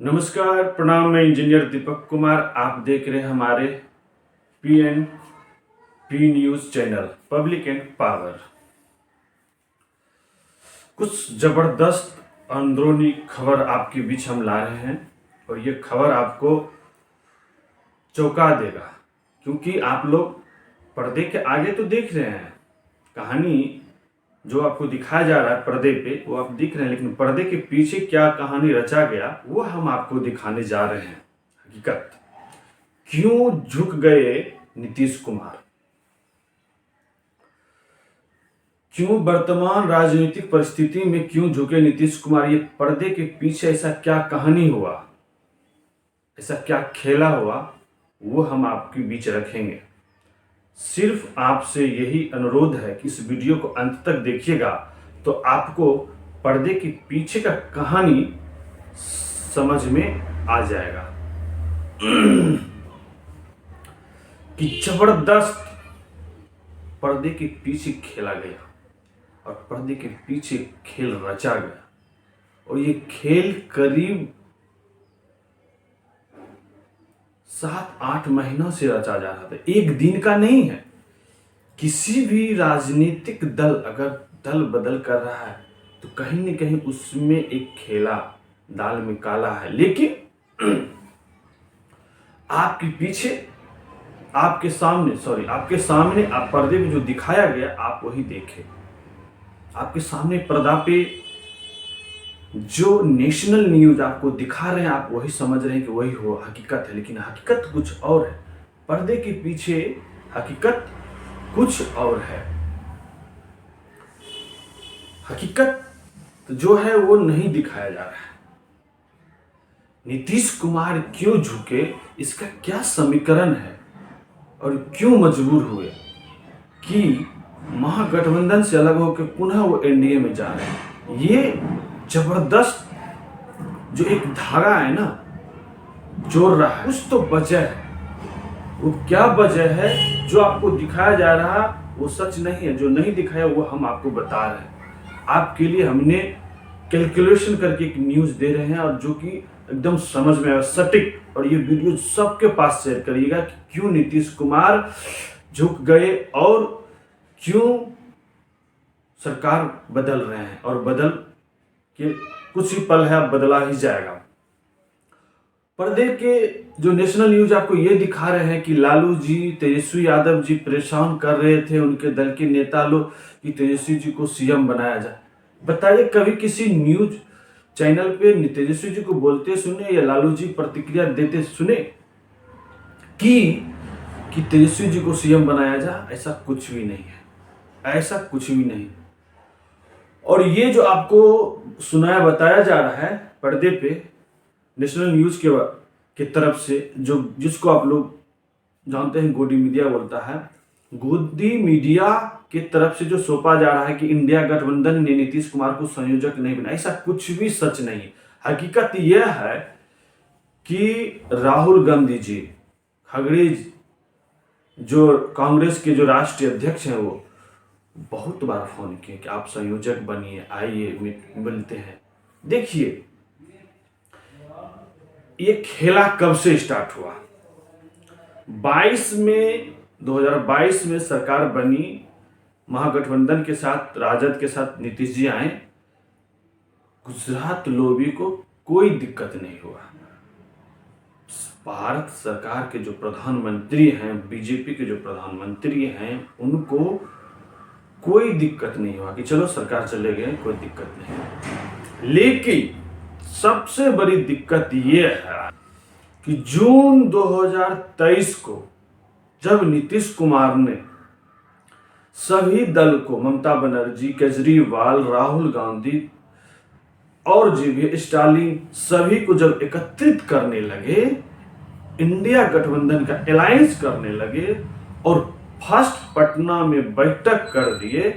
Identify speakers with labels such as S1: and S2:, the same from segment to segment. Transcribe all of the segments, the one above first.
S1: नमस्कार, प्रणाम। मैं इंजीनियर दीपक कुमार। आप देख रहे हैं हमारे P news channel public and power. कुछ जबरदस्त अंदरूनी खबर आपके बीच हम ला रहे हैं और ये खबर आपको चौंका देगा, क्योंकि आप लोग पर्दे के आगे तो देख रहे हैं कहानी जो आपको दिखाया जा रहा है पर्दे पे, वो आप दिख रहे हैं, लेकिन पर्दे के पीछे क्या कहानी रचा गया वो हम आपको दिखाने जा रहे हैं। हकीकत क्यों झुक गए नीतीश कुमार, क्यों वर्तमान राजनीतिक परिस्थिति में क्यों झुके नीतीश कुमार, ये पर्दे के पीछे ऐसा क्या कहानी हुआ, ऐसा क्या खेला हुआ, वो हम आपके बीच रखेंगे। सिर्फ आपसे यही अनुरोध है कि इस वीडियो को अंत तक देखिएगा तो आपको पर्दे के पीछे का कहानी समझ में आ जाएगा कि जबरदस्त पर्दे के पीछे खेला गया और पर्दे के पीछे खेल रचा गया। और ये खेल करीब 7-8 महीनों से रचा जा रहा था, एक दिन का नहीं है। किसी भी राजनीतिक दल अगर दल बदल कर रहा है तो कहीं न कहीं उसमें एक खेला, दाल में काला है। लेकिन आपके पीछे, आपके सामने आप पर्दे में जो दिखाया गया आप वही देखें। आपके सामने पर्दा पे जो नेशनल न्यूज आपको दिखा रहे हैं आप वही समझ रहे हैं कि वही हो हकीकत है, लेकिन हकीकत कुछ और है। पर्दे के पीछे हकीकत कुछ और है। हकीकत जो है वो नहीं दिखाया जा रहा है। नीतीश कुमार क्यों झुके, इसका क्या समीकरण है और क्यों मजबूर हुए कि महागठबंधन से अलग होकर पुनः वो एनडीए में जा रहे हैं। ये जबरदस्त जो एक धागा है ना जोड़ रहा है, कुछ तो वजह है। वो क्या वजह है जो आपको दिखाया जा रहा वो सच नहीं है, जो नहीं दिखाया वो हम आपको बता रहे हैं। आपके लिए हमने कैलकुलेशन करके एक न्यूज दे रहे हैं और जो कि एकदम समझ में आए, सटीक। और ये वीडियो सबके पास शेयर करिएगा कि क्यों नीतीश कुमार झुक गए और क्यों सरकार बदल रहे हैं, और बदल के कुछ ही पल है, अब बदला ही जाएगा। पर्दे के जो नेशनल न्यूज आपको ये दिखा रहे हैं कि लालू जी, तेजस्वी यादव जी परेशान कर रहे थे उनके दल के नेता लोग कि तेजस्वी जी को सीएम बनाया जाए। बताइए, कभी किसी न्यूज चैनल पे तेजस्वी जी को बोलते सुने या लालू जी प्रतिक्रिया देते सुने कि तेजस्वी जी को सीएम बनाया जाए? ऐसा कुछ भी नहीं है, ऐसा कुछ भी नहीं। और ये जो आपको सुनाया बताया जा रहा है पर्दे पे नेशनल न्यूज के तरफ से, जो जिसको आप लोग जानते हैं गोदी मीडिया बोलता है, गोदी मीडिया की तरफ से जो सौंपा जा रहा है कि इंडिया गठबंधन ने नीतीश कुमार को संयोजक नहीं बनाया, ऐसा कुछ भी सच नहीं। हकीकत यह है कि राहुल गांधी जी, खगड़े जो कांग्रेस के जो राष्ट्रीय अध्यक्ष हैं, वो बहुत बार फोन किए कि आप संयोजक बनिए, आइए मिलते हैं। देखिए, ये खेला कब से स्टार्ट हुआ? 2022 में सरकार बनी, महागठबंधन के साथ, राजद के साथ नीतीश जी आए। गुजरात लोबी को कोई दिक्कत नहीं हुआ। भारत सरकार के जो प्रधानमंत्री हैं, बीजेपी के जो प्रधानमंत्री हैं, उनको कोई दिक्कत नहीं हुआ कि चलो सरकार चले गए, कोई दिक्कत नहीं। लेकिन सबसे बड़ी दिक्कत ये है कि जून 2023 को जब नीतीश कुमार ने सभी दल को, ममता बनर्जी, केजरीवाल, राहुल गांधी और जी भी स्टालिन, सभी को जब एकत्रित करने लगे, इंडिया गठबंधन का अलायंस करने लगे और फर्स्ट पटना में बैठक कर दिए,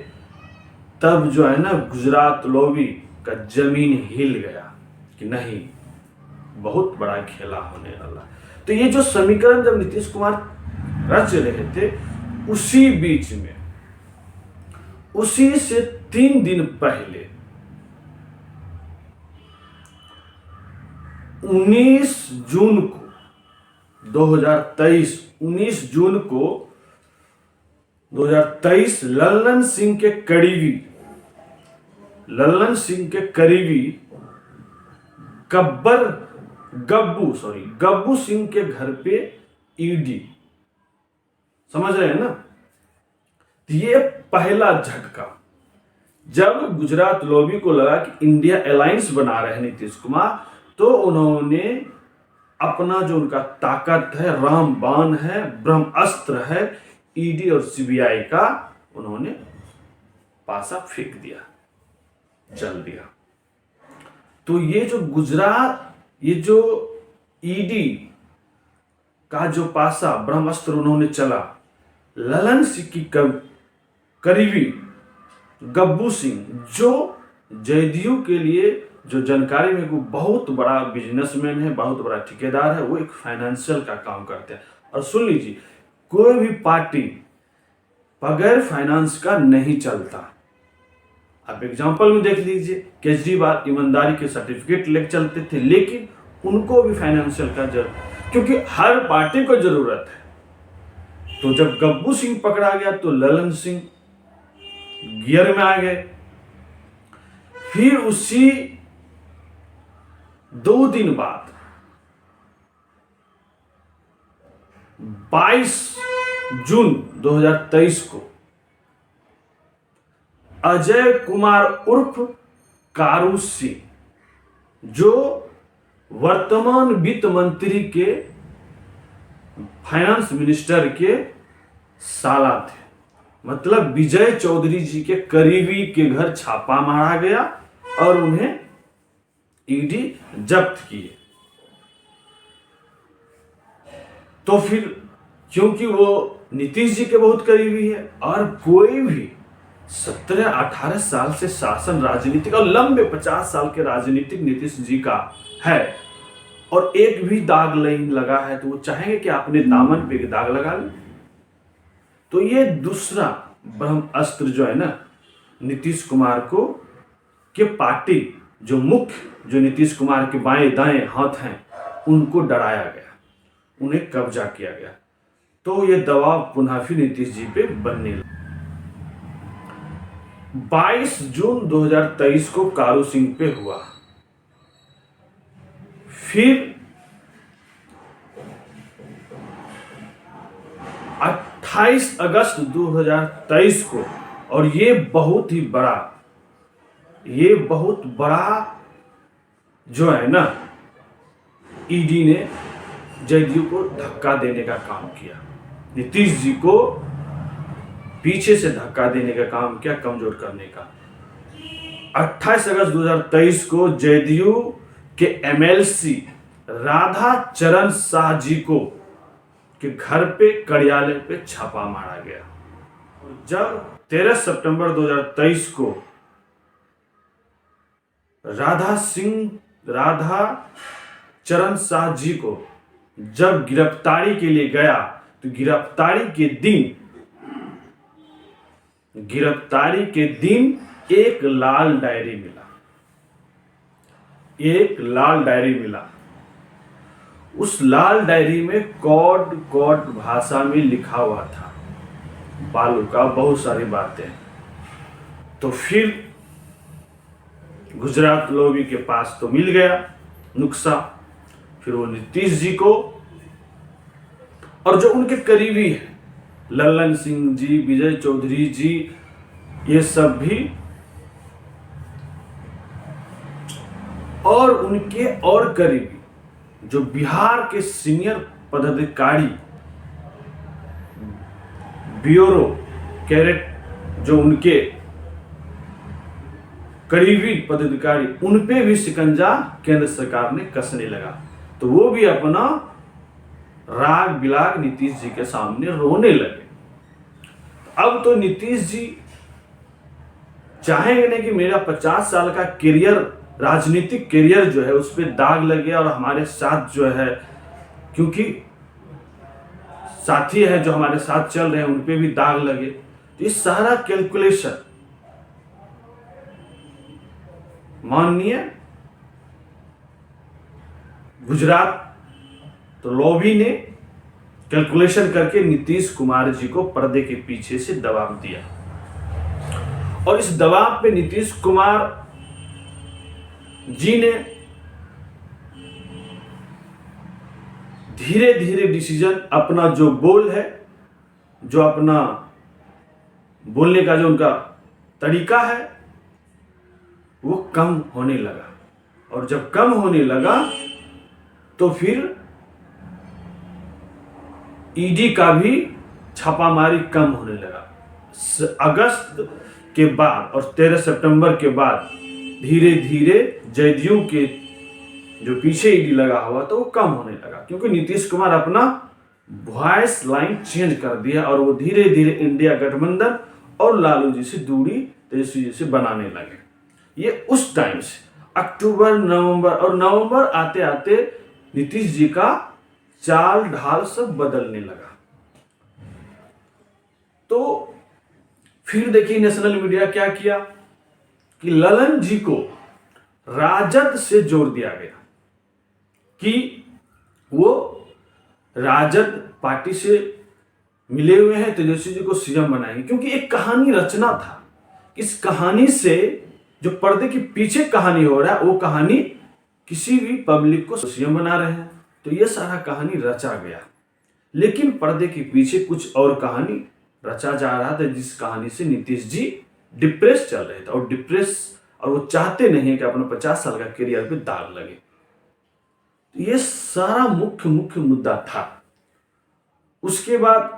S1: तब जो है ना गुजरात लॉबी का जमीन हिल गया कि नहीं, बहुत बड़ा खेला होने वाला। तो ये जो समीकरण जब नीतीश कुमार रच रहे थे, उसी बीच में, उसी से 3 दिन पहले 19 जून को 2023, 19 जून को 2023 लल्लन सिंह के करीबी गब्बू सिंह के घर पे ईडी, समझ रहे हैं ना। ये पहला झटका, जब गुजरात लॉबी को लगा कि इंडिया अलायंस बना रहे हैं नीतीश कुमार, तो उन्होंने अपना जो उनका ताकत है, रामबाण है, ब्रह्मास्त्र है, ईडी और सीबीआई का, उन्होंने पासा फेंक दिया, जल दिया। तो ये जो ईडी का जो पासा ब्रह्मास्त्र उन्होंने चला, ललन सिंह की करीबी गब्बू सिंह, जो जदयू के लिए, जो जानकारी में वो बहुत बड़ा बिजनेसमैन है, बहुत बड़ा ठेकेदार है, वो एक फाइनेंशियल का काम करते हैं। और सुन लीजिए, कोई भी पार्टी बगैर फाइनेंस का नहीं चलता। आप एग्जांपल में देख लीजिए, केजरीवाल ईमानदारी के सर्टिफिकेट लेकर चलते थे, लेकिन उनको भी फाइनेंशियल का जरूरत, क्योंकि हर पार्टी को जरूरत है। तो जब गब्बू सिंह पकड़ा गया तो ललन सिंह गियर में आ गए। फिर उसी 2 दिन बाद 22 जून 2023 को अजय कुमार उर्फ कारू सिंह, जो वर्तमान वित्त मंत्री के फाइनेंस मिनिस्टर के साला थे, मतलब विजय चौधरी जी के करीबी के घर छापा मारा गया और उन्हें ईडी जब्त किए। तो फिर क्योंकि वो नीतीश जी के बहुत करीबी है, और कोई भी 17-18 साल से शासन राजनीतिक और लंबे 50 साल के राजनीतिक नीतीश जी का है, और एक भी दाग नहीं लगा है, तो वो चाहेंगे कि अपने दामन पे दाग लगा ले। तो ये दूसरा ब्रह्मास्त्र जो है ना, नीतीश कुमार को के पार्टी जो मुख्य, जो नीतीश कुमार के बाएं दाएं हाथ हैं, उनको डराया गया, उन्हें कब्जा किया गया। तो ये दबाव पुनः फिर नीतीश जी पे बनने लगा। 22 जून 2023 को कारू सिंह पे हुआ। फिर 28 अगस्त 2023 को, और ये बहुत बड़ा जो है ना, ईडी ने जदयू को धक्का देने का काम किया, नीतीश जी को पीछे से धक्का देने का काम किया, कमजोर करने का। 28 अगस्त 2023 को जदयू के एमएलसी राधा चरण शाह जी को के घर पे, कार्यालय पे छापा मारा गया। जब 13 सितंबर 2023 को राधा चरण शाह जी को जब गिरफ्तारी के लिए गया, तो गिरफ्तारी के दिन एक लाल डायरी मिला। उस लाल डायरी में कोड भाषा में लिखा हुआ था बालू का बहुत सारी बातें। तो फिर गुजरात लॉबी के पास तो मिल गया नुक्सा। फिर वो नीतीश जी को, और जो उनके करीबी है, लल्लन सिंह जी, विजय चौधरी जी, ये सब भी, और उनके और करीबी जो बिहार के सीनियर पदाधिकारी, ब्यूरो कैरेट, जो उनके करीबी पदाधिकारी, उन पे भी शिकंजा केंद्र सरकार ने कसने लगा। तो वो भी अपना राग बिलाग नीतीश जी के सामने रोने लगे। अब तो नीतीश जी चाहेंगे नहीं कि मेरा 50 साल का करियर, राजनीतिक करियर जो है, उस पर दाग लगे, और हमारे साथ जो है, क्योंकि साथी है जो हमारे साथ चल रहे हैं, उन पे भी दाग लगे। तो इस सारा कैलकुलेशन माननीय गुजरात तो लॉबी ने कैलकुलेशन करके नीतीश कुमार जी को पर्दे के पीछे से दबाव दिया और इस दबाव पे नीतीश कुमार जी ने धीरे धीरे डिसीजन अपना जो बोल है, जो अपना बोलने का जो उनका तरीका है वो कम होने लगा और जब कम होने लगा तो फिर ईडी का भी छापामारी कम होने लगा। अगस्त के बाद और 13 सितंबर के बाद धीरे धीरे जदयू के जो पीछे ईडी लगा हुआ तो वो कम होने लगा क्योंकि नीतीश कुमार अपना वॉइस लाइन चेंज कर दिया और वो धीरे धीरे इंडिया गठबंधन और लालू जी से दूरी तेजस्वी जी से बनाने लगे। ये उस टाइम से अक्टूबर नवंबर आते आते नीतीश जी का चाल ढाल सब बदलने लगा। तो फिर देखिए नेशनल मीडिया क्या किया कि ललन जी को राजद से जोड़ दिया गया कि वो राजद पार्टी से मिले हुए हैं, तेजस्वी जी को सीएम बनाएंगे क्योंकि एक कहानी रचना था। इस कहानी से जो पर्दे के पीछे कहानी हो रहा है वो कहानी किसी भी पब्लिक को सीएम बना रहे हैं, तो ये सारा कहानी रचा गया। लेकिन पर्दे के पीछे कुछ और कहानी रचा जा रहा था जिस कहानी से नीतीश जी डिप्रेस चल रहे थे और वो चाहते नहीं कि अपना 50 साल का करियर पे दाग लगे। तो ये सारा मुख्य मुद्दा था। उसके बाद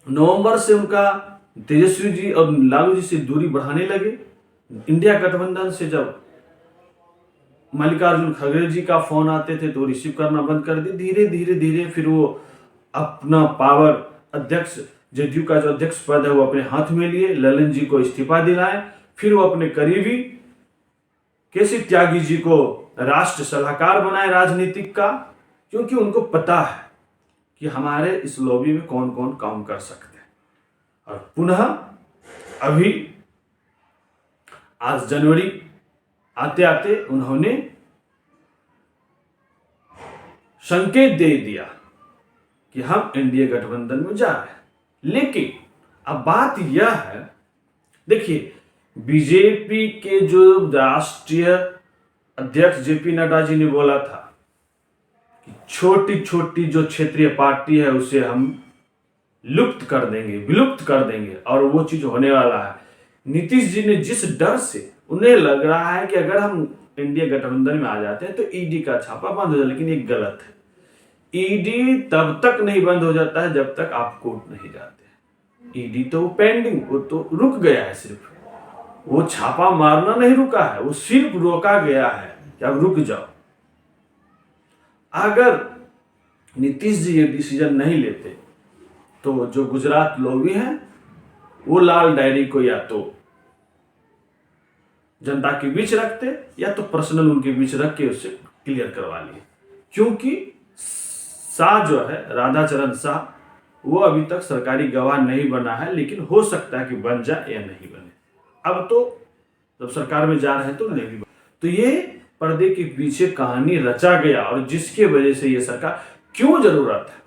S1: नवंबर से उनका तेजस्वी जी और लालू जी से दूरी बढ़ाने लगे। इंडिया गठबंधन से जब मल्लिकार्जुन खड़गे जी का फोन आते थे तो रिसीव करना बंद कर दिए। धीरे धीरे फिर वो अपना पावर अध्यक्ष जदयू का जो अध्यक्ष पद है वो अपने हाथ में लिए, ललन जी को इस्तीफा दिलाए। फिर वो अपने करीबी केसी त्यागी जी को राष्ट्र सलाहकार बनाए राजनीतिक का, क्योंकि उनको पता है कि हमारे इस लॉबी में कौन कौन काम कर सकते हैं। और पुनः अभी आज जनवरी आते आते उन्होंने संकेत दे दिया कि हम एनडीए गठबंधन में जा रहे हैं। लेकिन अब बात यह है, देखिए बीजेपी के जो राष्ट्रीय अध्यक्ष जेपी नड्डा जी ने बोला था कि छोटी छोटी जो क्षेत्रीय पार्टी है उसे हम विलुप्त कर देंगे और वो चीज होने वाला है। नीतीश जी ने जिस डर से उन्हें लग रहा है कि अगर हम इंडिया गठबंधन में आ जाते हैं तो ईडी का छापा बंद हो जाए, लेकिन ये गलत है। ईडी तब तक नहीं बंद हो जाता है जब तक आप कोर्ट नहीं जाते। ईडी तो पेंडिंग, वो तो रुक गया है, सिर्फ वो छापा मारना नहीं रुका है, वो सिर्फ रोका गया है कि अब रुक जाओ। अगर नीतीश जी ये डिसीजन नहीं लेते तो जो गुजरात लॉबी है वो लाल डायरी को या तो जनता के बीच रखते या तो पर्सनल उनके बीच रख के उससे क्लियर करवा लिए, क्योंकि शाह जो है राधाचरण शाह वो अभी तक सरकारी गवाह नहीं बना है, लेकिन हो सकता है कि बन जाए या नहीं बने। अब तो जब सरकार में जा रहे हैं तो नहीं भी बने। तो ये पर्दे के पीछे कहानी रचा गया और जिसके वजह से ये सरकार क्यों जरूरत है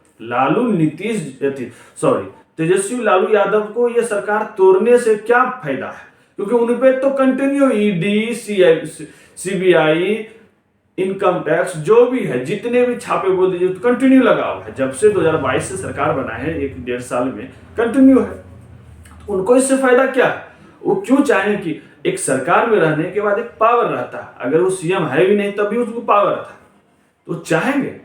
S1: तेजस्वी लालू यादव को ये सरकार तोड़ने से क्या फायदा है, क्योंकि उन पे तो continue ED CBI income tax जो भी है जितने भी छापे बोल दीजिए तो कंटिन्यू लगा हुआ है। जब से 2022 से सरकार बना है 1-1.5 साल में कंटिन्यू है। तो उनको इससे फायदा क्या है? वो क्यों चाहें कि एक सरकार में रहने के बाद एक पावर रहता है, अगर वो सीएम है भी नहीं तब भी उसको पावर था, तो चाहेंगे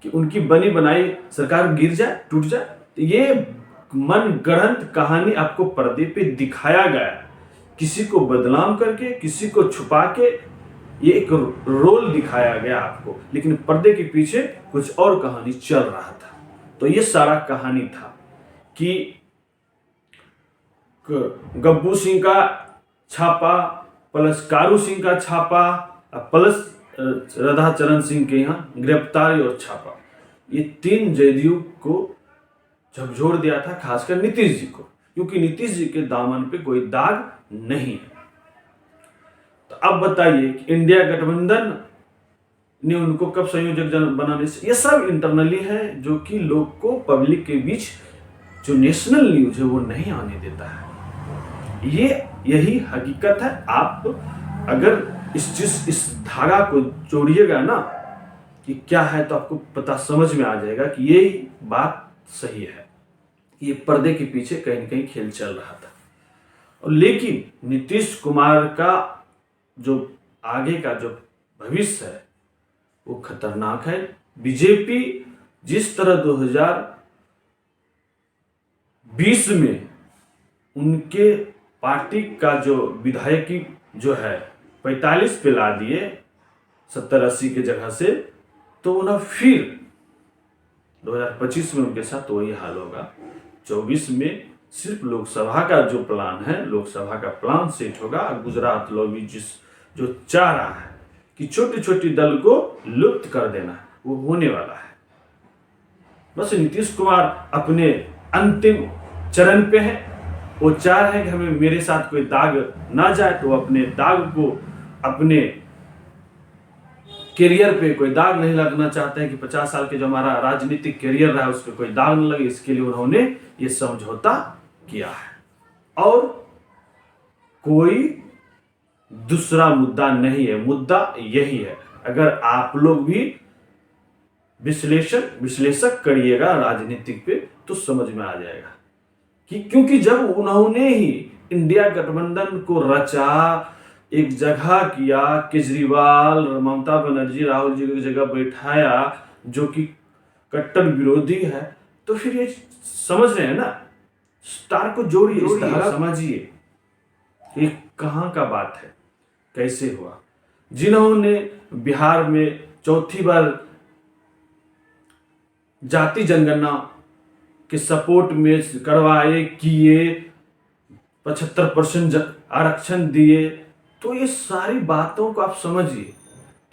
S1: कि उनकी बनी बनाई सरकार गिर जाए, टूट जाए। तो ये मन गढ़ंत कहानी आपको पर्दे पे दिखाया गया, किसी को बदनाम करके, किसी को छुपा के, ये एक रोल दिखाया गया आपको, लेकिन पर्दे के पीछे कुछ और कहानी चल रहा था। तो ये सारा कहानी था कि गब्बू सिंह का छापा प्लस कारू सिंह का छापा प्लस राधाचरण सिंह के यहाँ गिरफ्तारी और छापा, ये 3 जदयू को झकझोर दिया था, खासकर नीतीश जी को, क्योंकि नीतीश जी के दामन पे कोई दाग नहीं है। तो अब बताइए कि इंडिया गठबंधन ने उनको कब संयोजक बनाने से, ये सब इंटरनली है जो कि लोग को पब्लिक के बीच जो नेशनल न्यूज है वो नहीं आने देता है। यही हकीकत है। आप अगर इस धागा को जोड़िएगा ना कि क्या है तो आपको पता समझ में आ जाएगा कि ये बात सही है। ये पर्दे के पीछे कहीं न कहीं खेल चल रहा था। और लेकिन नीतीश कुमार का जो आगे का जो भविष्य है वो खतरनाक है। बीजेपी जिस तरह 2020 में उनके पार्टी का जो विधायकी जो है 45 पे ला दिए 70-80 के जगह से, तो उन्हें फिर 2025 में उनके साथ वही हाल होगा। 24 में सिर्फ लोकसभा का जो प्लान है, लोकसभा का प्लान सेट होगा। गुजरात लॉबी जो चाह रहा है कि छोटी छोटी दल को लुप्त कर देना, वो होने वाला है। बस नीतीश कुमार अपने अंतिम चरण पे है। वो चाह रहे हैं कि हमें मेरे साथ कोई दाग ना जाए, तो अपने दाग को, अपने करियर पे कोई दाग नहीं लगना चाहते हैं कि 50 साल के जो हमारा राजनीतिक करियर रहा है उस पर कोई दाग न लगे। इसके लिए उन्होंने ये समझौता किया है और कोई दूसरा मुद्दा नहीं है। मुद्दा यही है। अगर आप लोग भी विश्लेषक करिएगा राजनीतिक पे तो समझ में आ जाएगा कि क्योंकि जब उन्होंने ही इंडिया गठबंधन को रचा, एक जगह किया, केजरीवाल, ममता बनर्जी, राहुल जी की जगह बैठाया जो कि कट्टर विरोधी है, तो फिर ये समझ रहे हैं ना, स्टार को जोड़िए, इस धारा समझिए ये कहां का बात है, कैसे हुआ। जिन्होंने बिहार में चौथी बार जाति जनगणना के सपोर्ट में करवाए, किए, 75% आरक्षण दिए, तो ये सारी बातों को आप समझिए।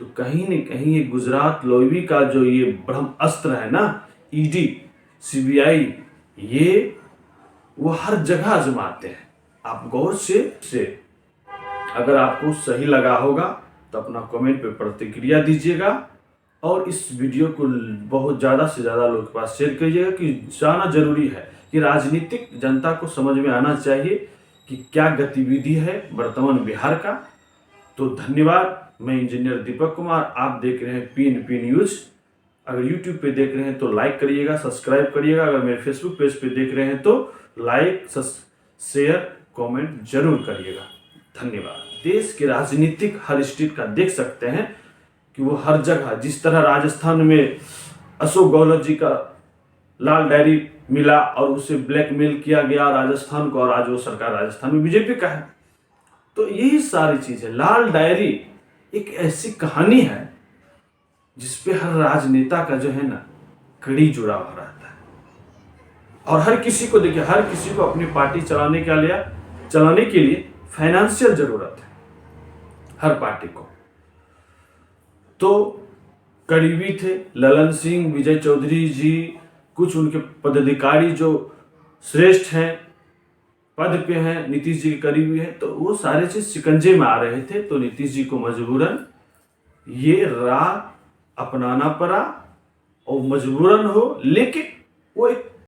S1: तो कहीं न कहीं ये गुजरात लॉबी का जो ये ब्रह्मास्त्र है ना, ईडी, सीबीआई, ये वो हर जगह आजमाते हैं। आप गौर से अगर आपको सही लगा होगा तो अपना कमेंट पे प्रतिक्रिया दीजिएगा और इस वीडियो को बहुत ज़्यादा से ज़्यादा लोगों के पास शेयर करिएगा कि जाना जरूरी है कि राजनीतिक जनता को समझ में आना चाहिए कि क्या गतिविधि है वर्तमान बिहार का। तो धन्यवाद। मैं इंजीनियर दीपक कुमार, आप देख रहे हैं PNP न्यूज़। अगर यूट्यूब पे देख रहे हैं तो लाइक करिएगा, सब्सक्राइब करिएगा। अगर मेरे फेसबुक पेज पे देख रहे हैं तो लाइक, शेयर, कमेंट जरूर करिएगा। धन्यवाद। देश के राजनीतिक हर स्टेट का देख सकते हैं कि वो हर जगह, जिस तरह राजस्थान में अशोक गहलोत जी का लाल डायरी मिला और उसे ब्लैकमेल किया गया राजस्थान को, और आज वो सरकार राजस्थान में बीजेपी का है। तो यही सारी चीज है। लाल डायरी एक ऐसी कहानी है जिसपे हर राजनेता का जो है ना कड़ी जुड़ा हुआ रहता है। और हर किसी को देखिए, हर किसी को अपनी पार्टी चलाने के लिए फाइनेंशियल जरूरत है, हर पार्टी को। तो करीबी थे ललन सिंह, विजय चौधरी जी, कुछ उनके पदाधिकारी जो श्रेष्ठ हैं, पद पे हैं, नीतीश जी के करीबी हैं, तो वो सारे चीज शिकंजे में आ रहे थे। तो नीतीश जी को मजबूरन ये राह अपनाना पड़ा, और मजबूरन हो, लेकिन वो एक